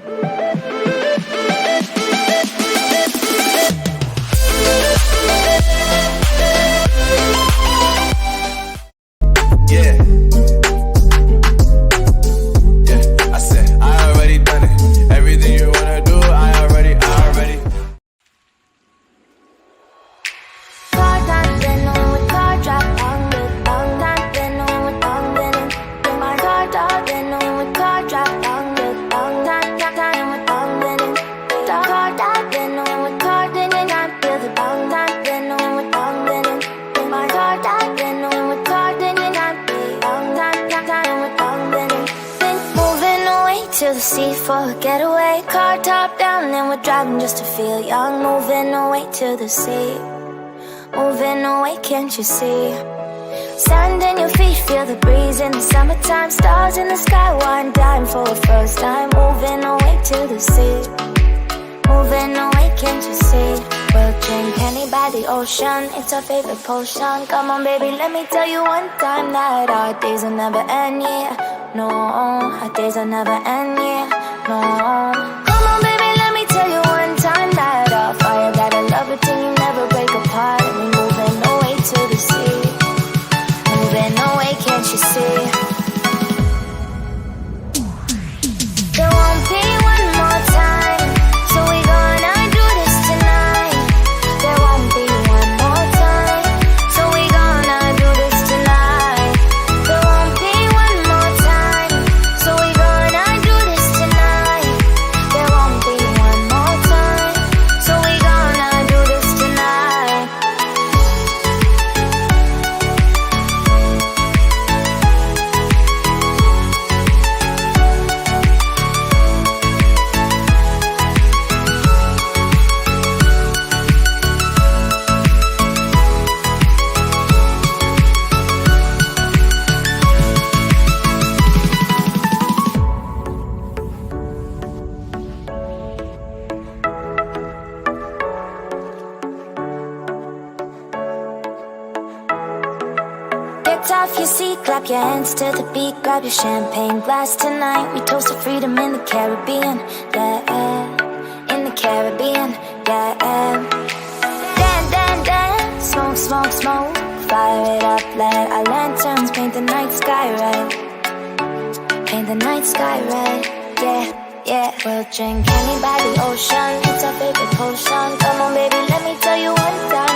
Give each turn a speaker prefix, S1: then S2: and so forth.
S1: Yeah. Yeah, I said I already done it. Everything you wanna do, I already.
S2: To the sea for a getaway, car top down and we're driving just to feel young. Moving away to the sea, moving away, can't you see? Sand in your feet, feel the breeze in the summertime. Stars in the sky, one dime for a first time. Moving away to the sea, moving away, can't you see? We'll drink honey by the ocean, it's our favorite potion. Come on baby, let me tell you one time that our days will never end, yeah. No, our days will never end, yeah. No. Come on baby, let me tell you one time that our fire got a love it till you never break apart. And we moving away to the sea, moving away, can't you see? There won't be one more time, so we gonna do this tonight. There won't be one more time, so we gonna do this tonight. There won't be one more time, so we gonna do this tonight. There won't be one more time, so we gonna do this tonight. Get off your seat, clap your hands to the beat. Grab your champagne glass tonight. We toast to freedom in the Caribbean, yeah. In the Caribbean, yeah. Dance, dance, dance, smoke, smoke, smoke. Fire it up, let our lanterns paint the night sky red. Paint the night sky red, yeah, yeah. We'll drink honey by the ocean, it's our favorite potion. Come on baby, let me tell you one time